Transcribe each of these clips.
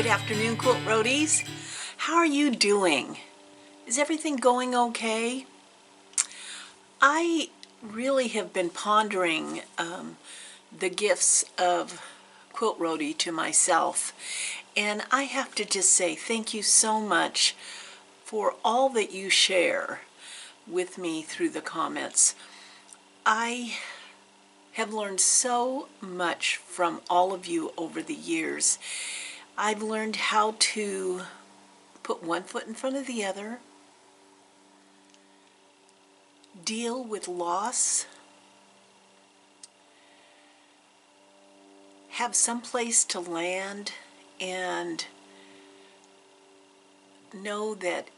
afternoon, Quilt Roadies. How are you doing? Is everything going okay? I really have been pondering the gifts of Quilt Roadie to myself, and I have to just say thank you so much for all that you share with me through the comments. I have learned so much from all of you over the years. I've learned how to put one foot in front of the other, deal with loss, have some place to land, and know that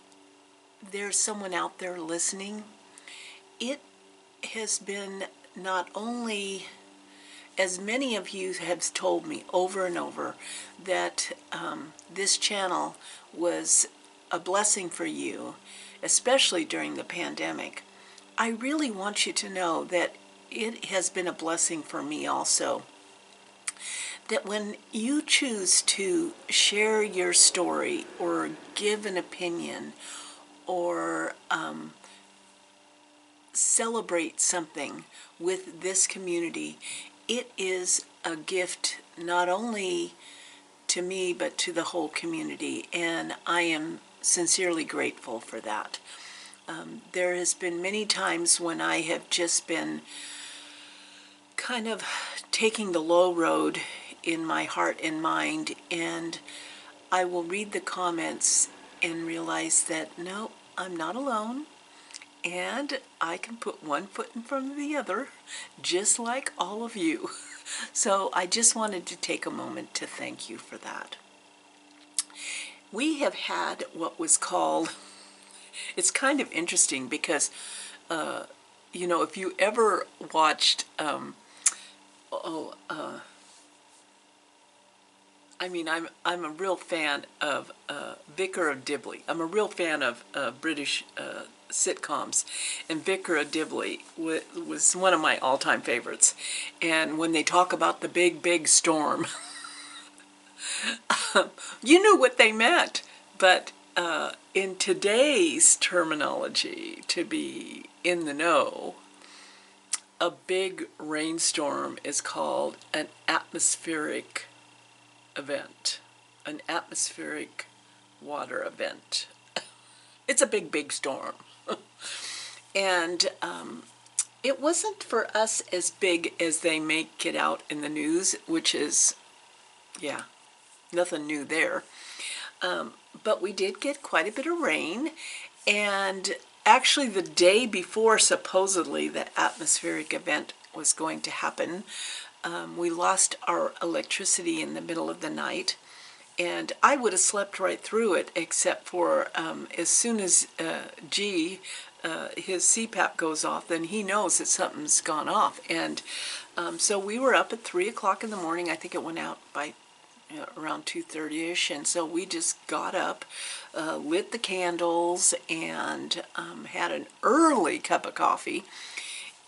there's someone out there listening. It has been not only, as many of you have told me over and over, that this channel was a blessing for you, especially during the pandemic. I really want you to know that it has been a blessing for me also. That when you choose to share your story or give an opinion or celebrate something with this community, it is a gift not only to me but to the whole community, and I am sincerely grateful for that. There has been many times when I have just been kind of taking the low road in my heart and mind, and I will read the comments and realize that no, I'm not alone, and I can put one foot in front of the other, just like all of you. So I just wanted to take a moment to thank you for that. We have had what was called, it's kind of interesting because, you know, if you ever watched, I mean, I'm a real fan of Vicar of Dibley. I'm a real fan of British sitcoms, and Vicar of Dibley was one of my all-time favorites. And when they talk about the big storm, you knew what they meant. But in today's terminology, to be in the know, a big rainstorm is called an atmospheric event, an atmospheric water event. It's a big storm. And it wasn't for us as big as they make it out in the news, which is, yeah, nothing new there. But we did get quite a bit of rain, and actually the day before supposedly the atmospheric event was going to happen, we lost our electricity in the middle of the night, and I would have slept right through it, except for as soon as his CPAP goes off, then he knows that something's gone off. And so we were up at 3 o'clock in the morning. I think it went out by around 2:30ish, and so we just got up, lit the candles, and had an early cup of coffee.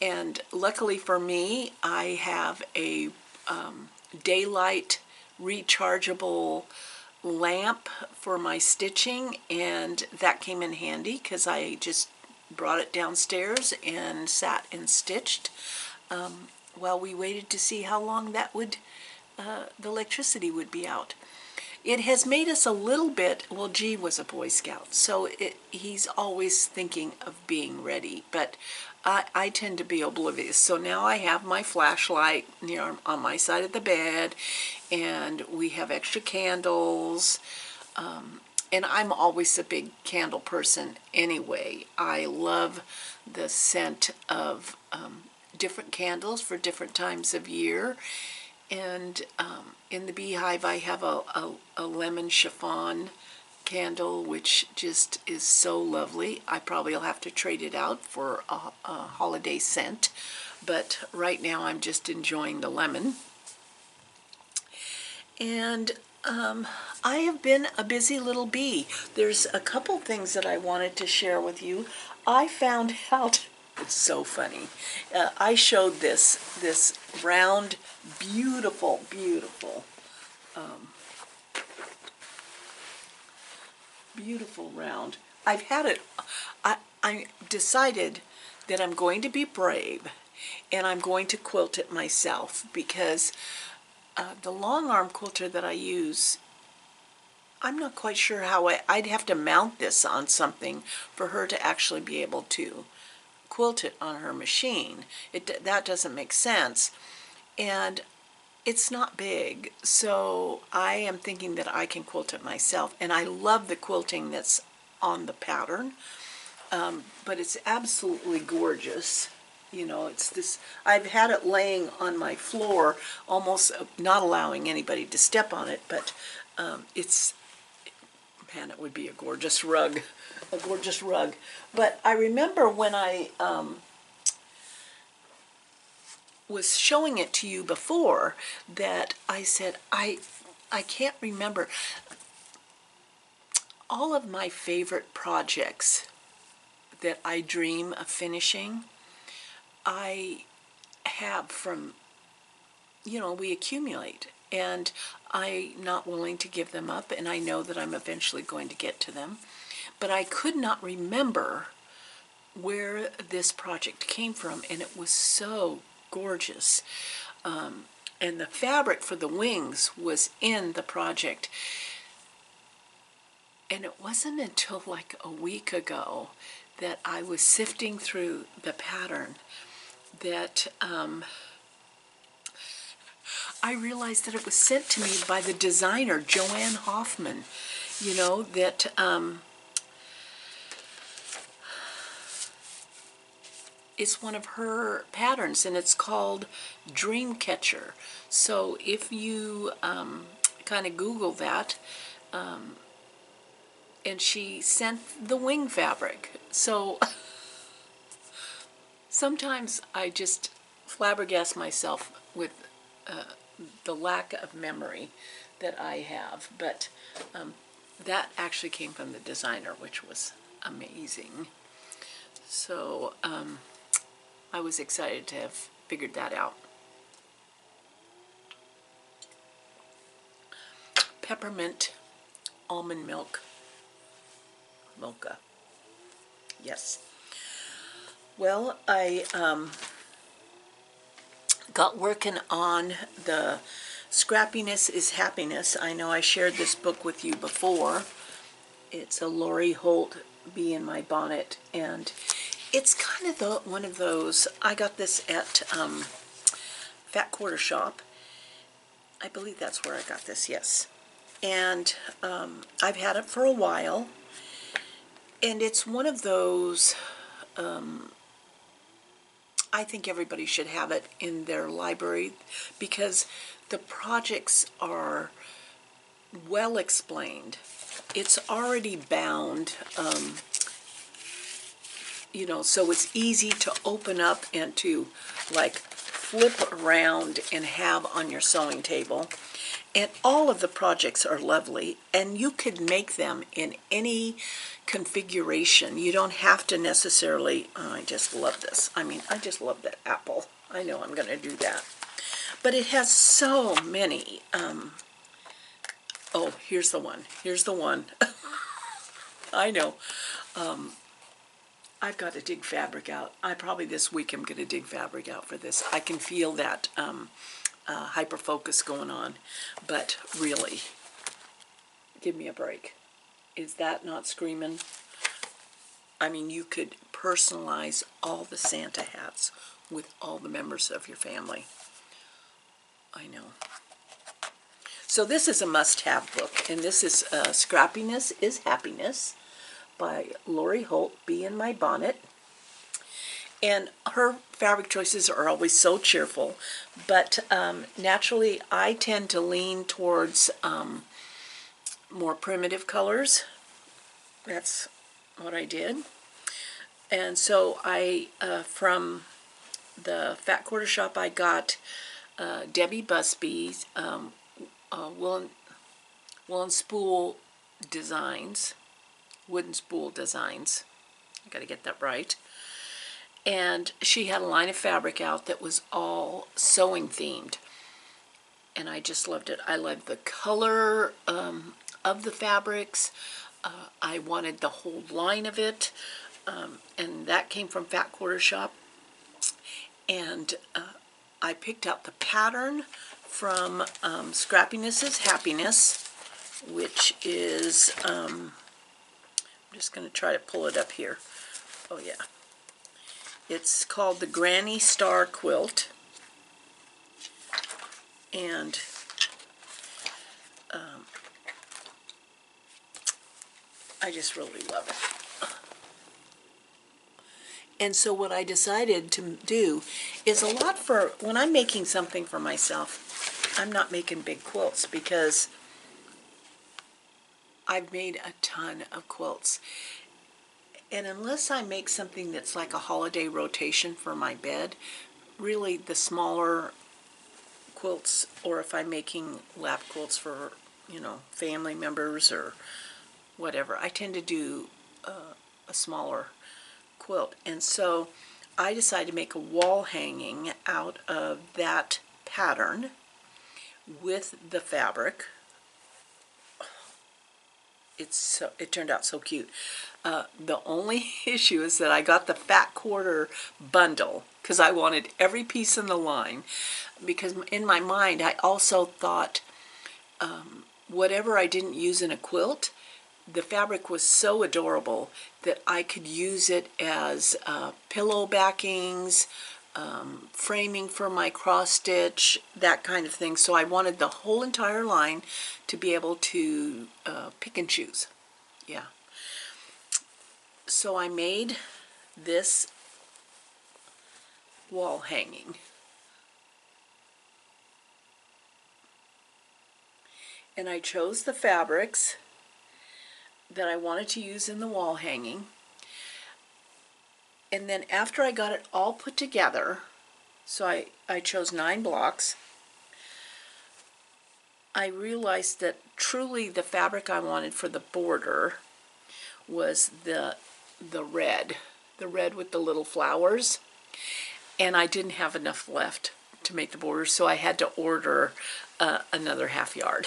And luckily for me, I have a daylight rechargeable lamp for my stitching, and that came in handy because I just brought it downstairs and sat and stitched while we waited to see how long that would the electricity would be out. It has made us a little bit, well, G was a Boy Scout, so he's always thinking of being ready, but I tend to be oblivious. So now I have my flashlight on my side of the bed, and we have extra candles, and I'm always a big candle person anyway. I love the scent of different candles for different times of year. And in the beehive, I have a lemon chiffon candle, which just is so lovely. I probably will have to trade it out for a holiday scent, but right now I'm just enjoying the lemon. And I have been a busy little bee. There's a couple things that I wanted to share with you. I found out, it's so funny, I showed this round, beautiful beautiful round. I've had it, I decided that I'm going to be brave and I'm going to quilt it myself, because the long arm quilter that I use, I'm not quite sure how I'd have to mount this on something for her to actually be able to quilt it on her machine. That doesn't make sense. And it's not big, so I am thinking that I can quilt it myself. And I love the quilting that's on the pattern, but it's absolutely gorgeous. You know, it's this, I've had it laying on my floor, almost not allowing anybody to step on it, but it's, man, it would be a gorgeous rug, a gorgeous rug. But I remember when I was showing it to you before, that I said, I can't remember all of my favorite projects that I dream of finishing. I have from, you know, we accumulate, and I'm not willing to give them up, and I know that I'm eventually going to get to them. But I could not remember where this project came from, and it was so gorgeous. And the fabric for the wings was in the project. And it wasn't until like a week ago that I was sifting through the pattern that I realized that it was sent to me by the designer, Joanne Hoffman. You know, that it's one of her patterns, and it's called Dreamcatcher. So if you kind of Google that, and she sent the wing fabric. So sometimes I just flabbergast myself with the lack of memory that I have. But that actually came from the designer, which was amazing. So I was excited to have figured that out. Peppermint almond milk mocha. Yes. Well, I got working on the Scrappiness is Happiness. I know I shared this book with you before. It's a Lori Holt Bee in My Bonnet, and it's kind of one of those, I got this at Fat Quarter Shop. I believe that's where I got this, yes. And I've had it for a while, and it's one of those, I think everybody should have it in their library, because the projects are well explained. It's already bound, you know, so it's easy to open up and to like flip around and have on your sewing table. And all of the projects are lovely, and you could make them in any configuration. You don't have to necessarily, oh, I just love this. I mean, I just love that apple. I know I'm going to do that. But it has so many, oh, here's the one. Here's the one. I know. I've got to dig fabric out. Probably this week I'm going to dig fabric out for this. I can feel that hyper focus going on, but really, give me a break. Is that not screaming? I mean, you could personalize all the Santa hats with all the members of your family. I know. So this is a must-have book, and this is Scrappiness is Happiness by Lori Holt Bee in My Bonnet. And her fabric choices are always so cheerful, but naturally I tend to lean towards more primitive colors. That's what I did. And so I, from the Fat Quarter Shop, I got Debbie Busby's wooden spool designs, wooden spool designs. I got to get that right. And she had a line of fabric out that was all sewing themed, and I just loved it. I loved the color of the fabrics. I wanted the whole line of it, and that came from Fat Quarter Shop. And I picked out the pattern from Scrappiness's Happiness, which is, I'm just going to try to pull it up here. Oh yeah. It's called the Granny Star Quilt. And I just really love it. And so what I decided to do is a lot for, when I'm making something for myself, I'm not making big quilts because I've made a ton of quilts. And unless I make something that's like a holiday rotation for my bed, really the smaller quilts, or if I'm making lap quilts for, you know, family members or whatever, I tend to do a smaller quilt. And so I decided to make a wall hanging out of that pattern with the fabric. It turned out so cute. The only issue is that I got the Fat Quarter bundle because I wanted every piece in the line, because in my mind I also thought whatever I didn't use in a quilt, the fabric was so adorable that I could use it as pillow backings, framing for my cross stitch, that kind of thing. So I wanted the whole entire line to be able to pick and choose. Yeah. So I made this wall hanging. And I chose the fabrics that I wanted to use in the wall hanging. And then after I got it all put together, so I chose 9 blocks, I realized that truly the fabric I wanted for the border was the red with the little flowers, and I didn't have enough left to make the border, so I had to order another half yard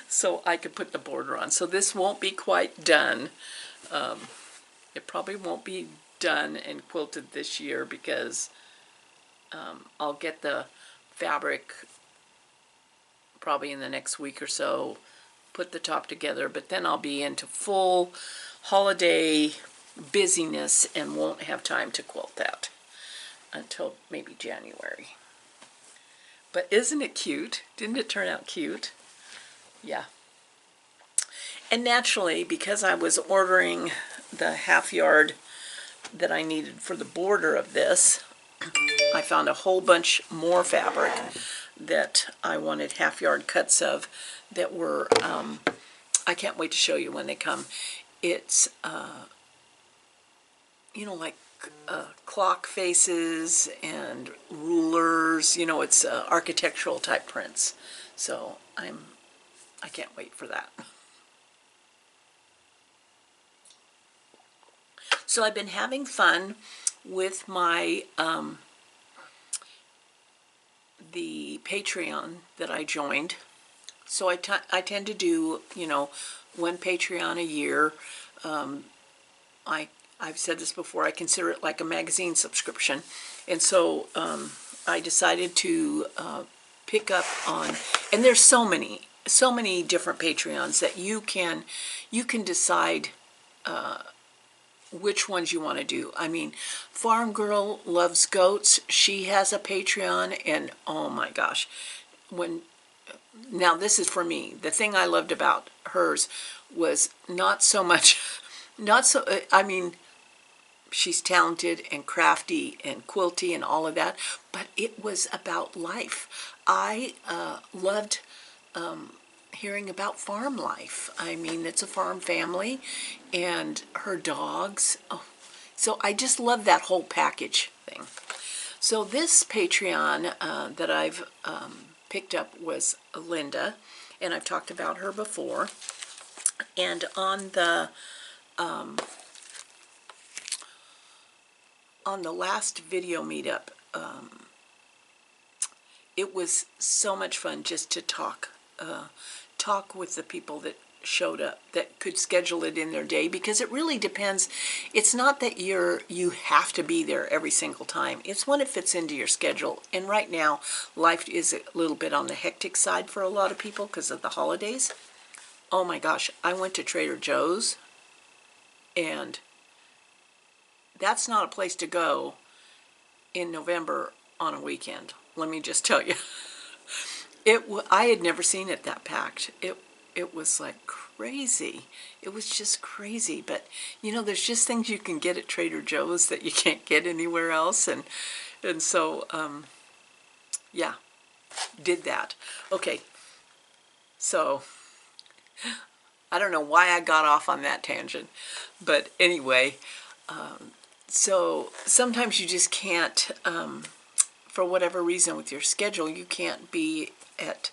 so I could put the border on. So this won't be quite done. It probably won't be done and quilted this year because I'll get the fabric probably in the next week or so, put the top together, but then I'll be into full holiday busyness and won't have time to quilt that until maybe January. But isn't it cute? Didn't it turn out cute? Yeah. And naturally, because I was ordering the half yard that I needed for the border of this, I found a whole bunch more fabric that I wanted half yard cuts of that were, I can't wait to show you when they come. It's, you know, like clock faces and rulers, you know, it's architectural type prints. So I can't wait for that. So I've been having fun with my the Patreon that I joined. So I tend to do, you know, one Patreon a year. I've said this before, I consider it like a magazine subscription. And so I decided to pick up on, and there's so many different Patreons that you can decide which ones you want to do. I mean, Farm Girl Loves Goats, she has a Patreon, and oh my gosh, now this is for me, the thing I loved about hers was not so much, I mean, she's talented and crafty and quilty and all of that, but it was about life. I loved hearing about farm life. I mean, it's a farm family and her dogs. Oh, so I just love that whole package thing. So this Patreon that I've picked up was Linda, and I've talked about her before. And on the last video meetup, it was so much fun just to talk with the people that showed up that could schedule it in their day, because it really depends. It's not that you have to be there every single time. It's when it fits into your schedule. And right now, life is a little bit on the hectic side for a lot of people because of the holidays. Oh my gosh, I went to Trader Joe's, and that's not a place to go in November on a weekend. Let me just tell you. I had never seen it that packed. It was like crazy. It was just crazy. But you know, there's just things you can get at Trader Joe's that you can't get anywhere else, and so yeah, did that. Okay, so I don't know why I got off on that tangent, but anyway, so sometimes you just can't, for whatever reason with your schedule, you can't be at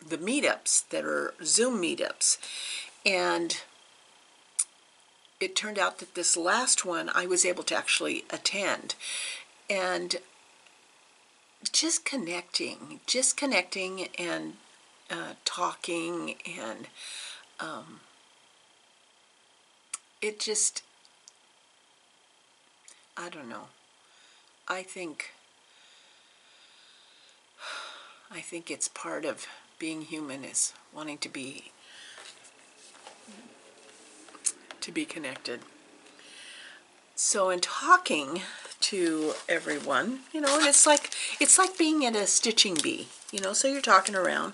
the meetups that are Zoom meetups. And it turned out that this last one I was able to actually attend. And just connecting and talking, and it just, I don't know. I think it's part of being human, is wanting to be connected. So in talking to everyone, you know, and it's like being at a stitching bee, you know, so you're talking around.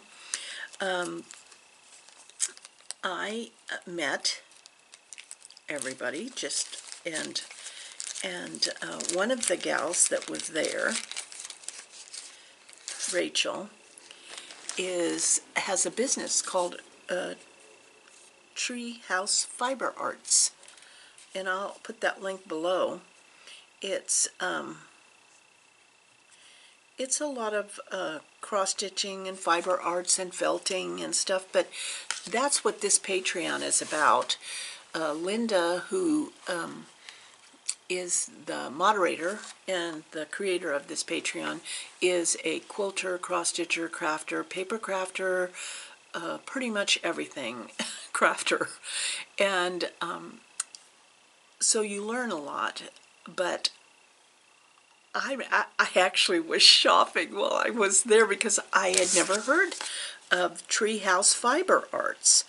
I met everybody, and one of the gals that was there, Rachel, has a business called Tree House Fiber Arts, and I'll put that link below. It's a lot of cross-stitching and fiber arts and felting and stuff, but that's what this Patreon is about. Linda, who is the moderator and the creator of this Patreon, is a quilter, cross-stitcher, crafter, paper crafter, pretty much everything crafter. And so you learn a lot, but I actually was shopping while I was there because I had never heard of Treehouse Fiber Arts.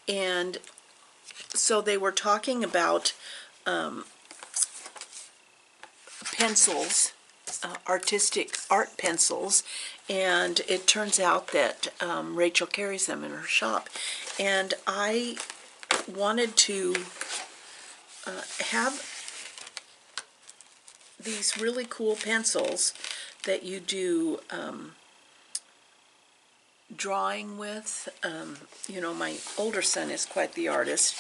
And so they were talking about pencils, artistic art pencils, and it turns out that Rachel carries them in her shop. And I wanted to have these really cool pencils that you do drawing with. You know, my older son is quite the artist,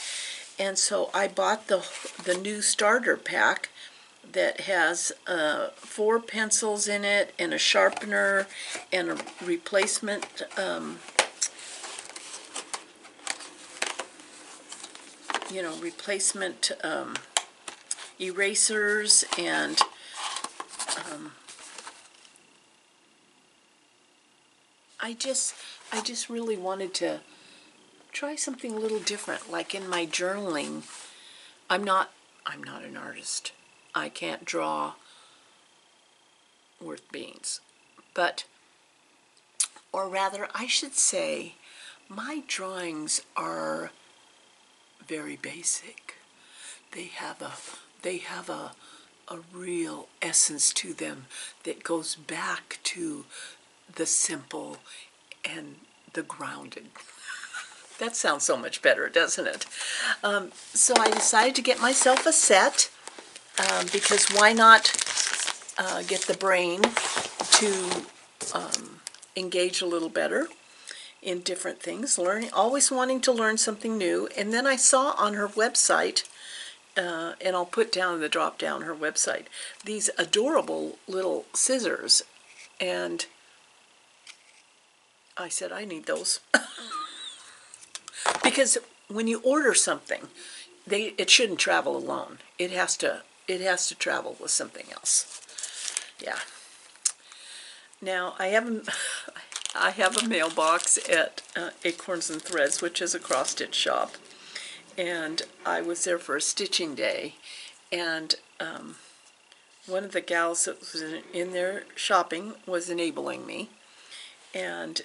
and so I bought the new starter pack that has 4 pencils in it, and a sharpener, and a replacement replacement erasers, and I just really wanted to try something a little different. Like in my journaling, I'm not an artist. I can't draw worth beans. But, or rather, I should say, my drawings are very basic. They have a real essence to them that goes back to the simple and the grounded. That sounds so much better, doesn't it? So I decided to get myself a set, because why not get the brain to engage a little better in different things, always wanting to learn something new. And then I saw on her website, and I'll put down in the drop down her website, these adorable little scissors, and I said, I need those. Because when you order something, it shouldn't travel alone. It has to travel with something else. Yeah. Now, I haven't I have a mailbox at Acorns and Threads, which is a cross-stitch shop. And I was there for a stitching day. And one of the gals that was in there shopping was enabling me. And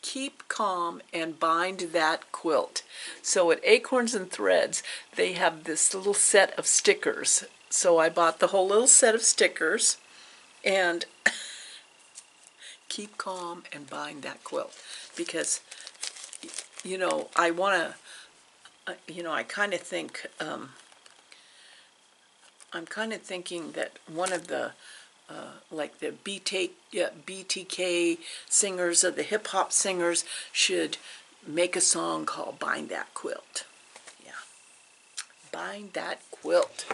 keep calm and bind that quilt. So at Acorns and Threads, they have this little set of stickers. So I bought the whole little set of stickers and keep calm and bind that quilt, because you know I want to I kind of think I'm kind of thinking that one of the like the BTK singers or the hip hop singers should make a song called Bind That Quilt. Yeah, bind that quilt.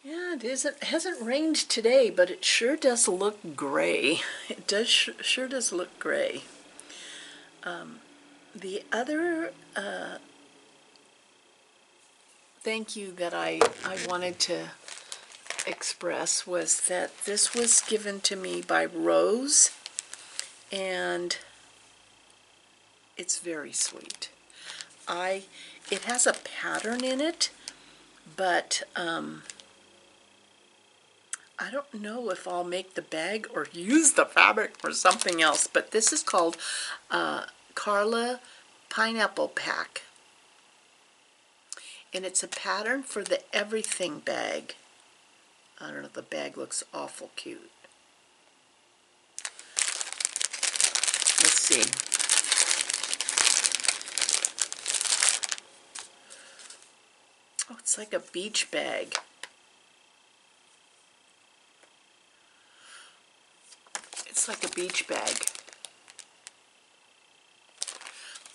Yeah, it hasn't rained today, but it sure does look gray. It does sure does look gray. The other thank you that I wanted to express was that this was given to me by Rose, and it's very sweet. It has a pattern in it, but I don't know if I'll make the bag or use the fabric for something else, but this is called Carla Pineapple Pack. And it's a pattern for the everything bag. I don't know, the bag looks awful cute. Let's see. Oh, it's like a beach bag. It's like a beach bag.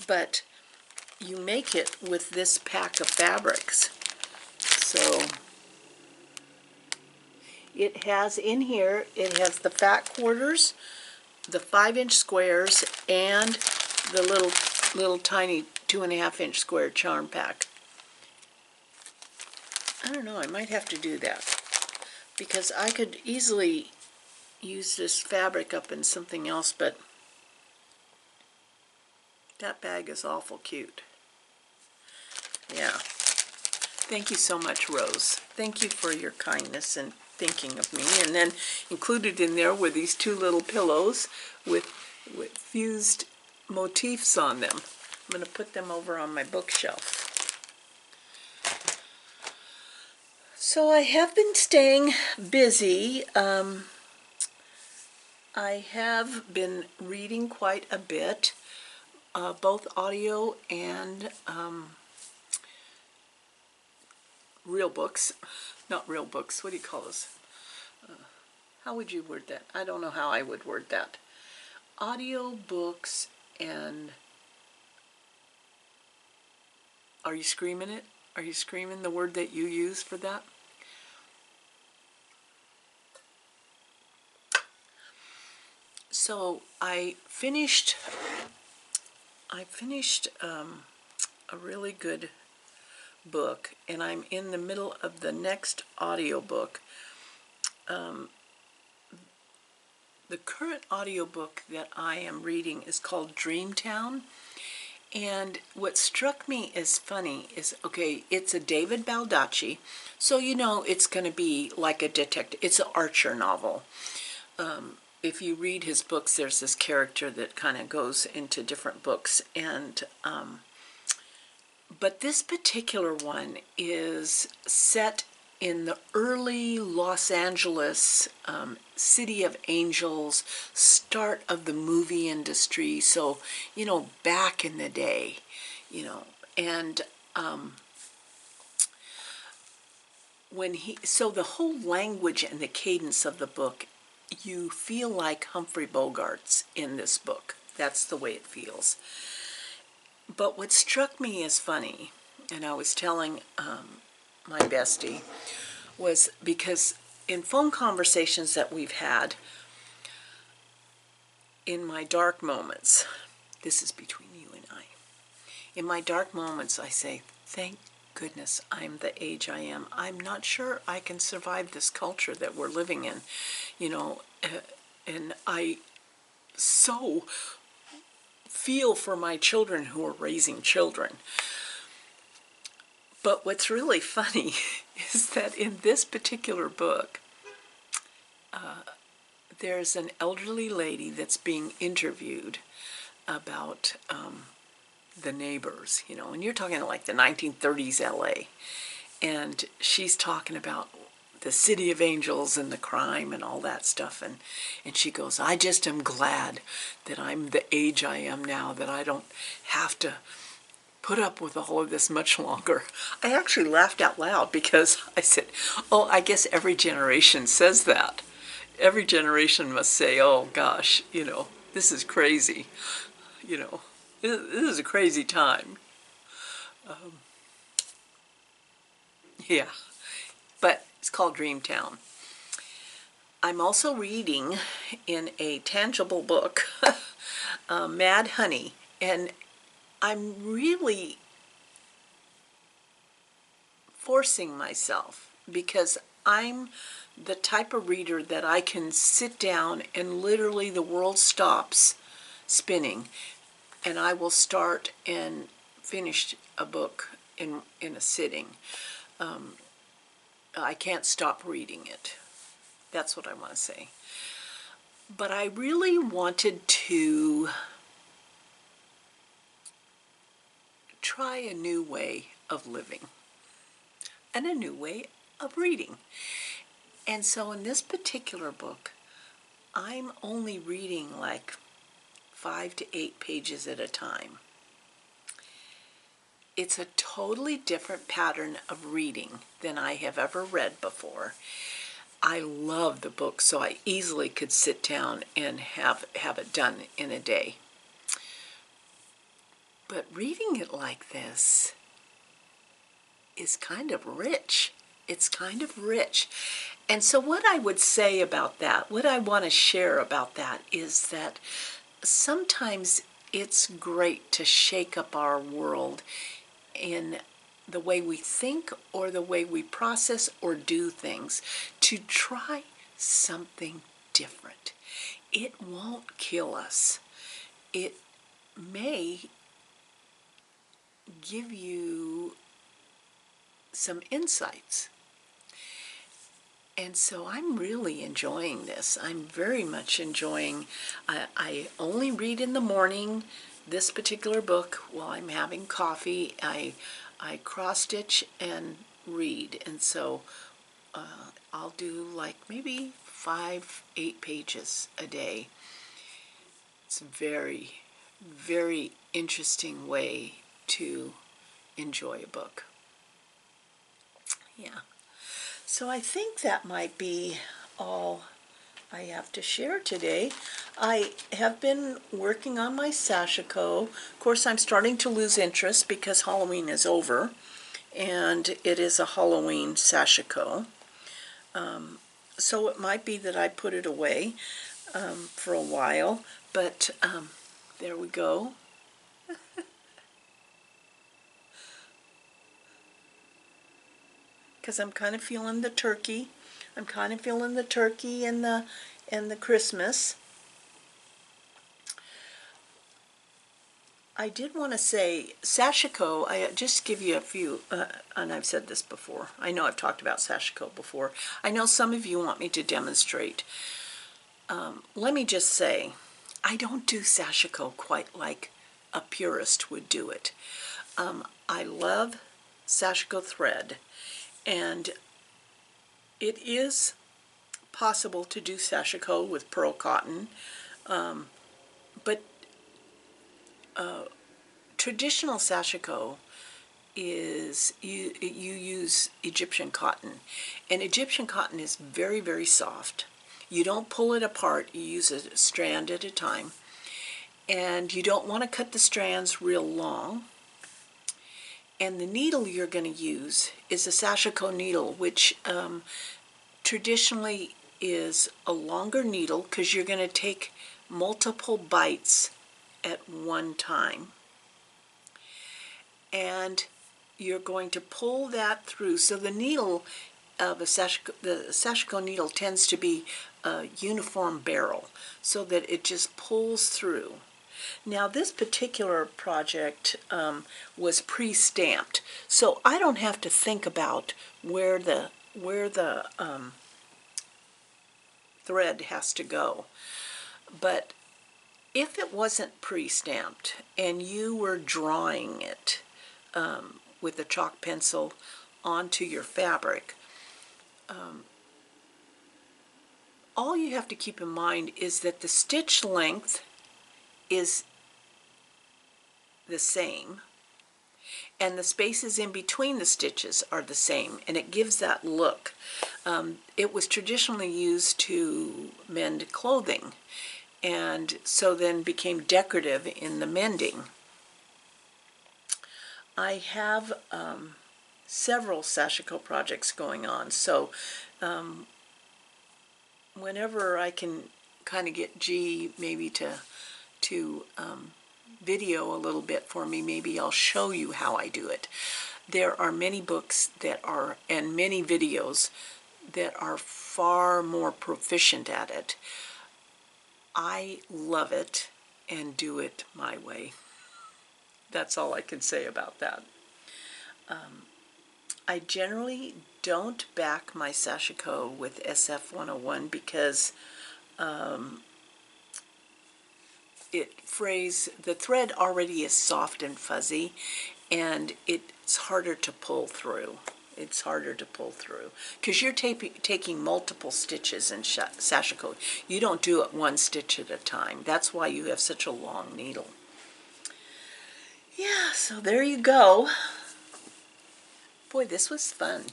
But you make it with this pack of fabrics. So it has in here, it has the fat quarters, the 5-inch squares, and the little tiny 2.5-inch square charm pack. I don't know, I might have to do that, because I could easily use this fabric up in something else, but that bag is awful cute. Yeah. Thank you so much, Rose. Thank you for your kindness and thinking of me. And then included in there were these 2 little pillows with fused motifs on them. I'm going to put them over on my bookshelf. So I have been staying busy. I have been reading quite a bit, both audio and real books. Not real books, what do you call this? How would you word that? I don't know how I would word that. Audio books and... Are you screaming it? Are you screaming the word that you use for that? So I finished a really good book, and I'm in the middle of the next audiobook. The current audiobook that I am reading is called Dreamtown, and what struck me as funny is, okay, it's a David Baldacci, so you know it's going to be like a detective. It's an Archer novel. If you read his books, there's this character that kind of goes into different books, and but this particular one is set in the early Los Angeles, City of Angels, start of the movie industry. So, you know, back in the day, you know, and so the whole language and the cadence of the book, you feel like Humphrey Bogart's in this book. That's the way it feels. But what struck me as funny, and I was telling my bestie, was because in phone conversations that we've had, in my dark moments, this is between you and I, in my dark moments I say, thank goodness, I'm the age I am. I'm not sure I can survive this culture that we're living in, you know, and I so feel for my children who are raising children. But what's really funny is that in this particular book, there's an elderly lady that's being interviewed about the neighbors, you know, and you're talking like the 1930s LA. And she's talking about the City of Angels and the crime and all that stuff. And she goes, I just am glad that I'm the age I am now, that I don't have to put up with all of this much longer. I actually laughed out loud because I said, oh, I guess every generation says that. Every generation must say, oh gosh, you know, this is crazy. You know, this is a crazy time. Yeah, but it's called Dreamtown. I'm also reading in a tangible book, Mad Honey, and I'm really forcing myself because I'm the type of reader that I can sit down and literally the world stops spinning and I will start and finish a book in a sitting. I can't stop reading it. That's what I want to say. But I really wanted to try a new way of living and a new way of reading. And so in this particular book, I'm only reading like 5 to 8 pages at a time. It's a totally different pattern of reading than I have ever read before. I love the book, so I easily could sit down and have it done in a day. But reading it like this is kind of rich. It's kind of rich. And so what I would say about that, what I want to share about that is that sometimes it's great to shake up our world in the way we think or the way we process or do things to try something different. It won't kill us. It may give you some insights. And so I'm really enjoying this. I'm very much enjoying. I only read in the morning this particular book while I'm having coffee. I cross stitch and read, and so I'll do like maybe 5-8 pages a day. It's a very, very interesting way to enjoy a book. Yeah. So I think that might be all I have to share today. I have been working on my Sashaco. Of course, I'm starting to lose interest because Halloween is over, and it is a Halloween Sashaco. So it might be that I put it away for a while, but there we go. Because I'm kind of feeling the turkey. I'm kind of feeling the turkey and the Christmas. I did want to say, Sashaco, I just give you a few, and I've said this before. I know I've talked about Sashaco before. I know some of you want me to demonstrate. Let me just say, I don't do Sashaco quite like a purist would do it. I love Sashaco thread, and it is possible to do Sashaco with pearl cotton, but traditional Sashaco is you use Egyptian cotton, and Egyptian cotton is very, very soft. You don't pull it apart, you use a strand at a time, and you don't want to cut the strands real long. And the needle you're going to use is a Sashaco needle, which traditionally is a longer needle because you're going to take multiple bites at one time. And you're going to pull that through. So the needle of the Sashaco needle tends to be a uniform barrel so that it just pulls through. Now this particular project was pre-stamped, so I don't have to think about where the thread has to go. But if it wasn't pre-stamped and you were drawing it with a chalk pencil onto your fabric, all you have to keep in mind is that the stitch length is the same and the spaces in between the stitches are the same, and it gives that look. It was traditionally used to mend clothing, and so then became decorative in the mending. I have several Sashaco projects going on, so whenever I can kind of get G maybe to video a little bit for me, maybe I'll show you how I do it. There are many books that are, and many videos that are far more proficient at it. I love it and do it my way. That's all I can say about that. I generally don't back my Sashaco with SF101 because the thread already is soft and fuzzy, and it's harder to pull through. It's harder to pull through because you're taking multiple stitches in Sashaco. You don't do it one stitch at a time. That's why you have such a long needle. Yeah, so there you go. Boy, this was fun.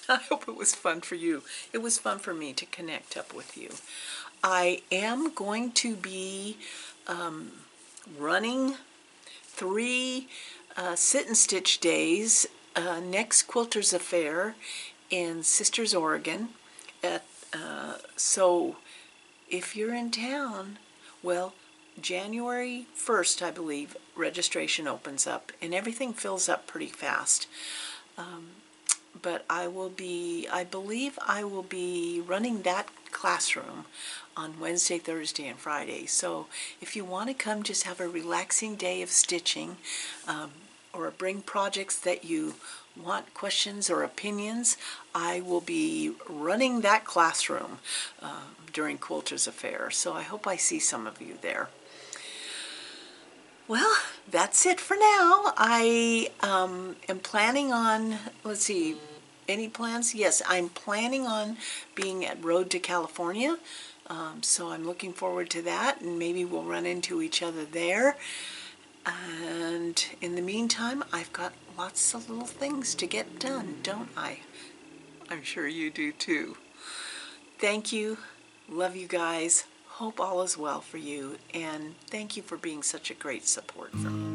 I hope it was fun for you. It was fun for me to connect up with you. I am going to be running 3 sit and stitch days next Quilters Affair in Sisters, Oregon. So if you're in town, well, January 1st, I believe, registration opens up, and everything fills up pretty fast. But I believe I will be running that classroom on Wednesday, Thursday, and Friday. So if you want to come just have a relaxing day of stitching, or bring projects that you want questions or opinions, I will be running that classroom during Quilters Affair. So I hope I see some of you there. Well, that's it for now. I am planning on, let's see, any plans? Yes, I'm planning on being at Road to California. So I'm looking forward to that, and maybe we'll run into each other there. And in the meantime, I've got lots of little things to get done, don't I? I'm sure you do too. Thank you. Love you guys. Hope all is well for you, and thank you for being such a great support for me.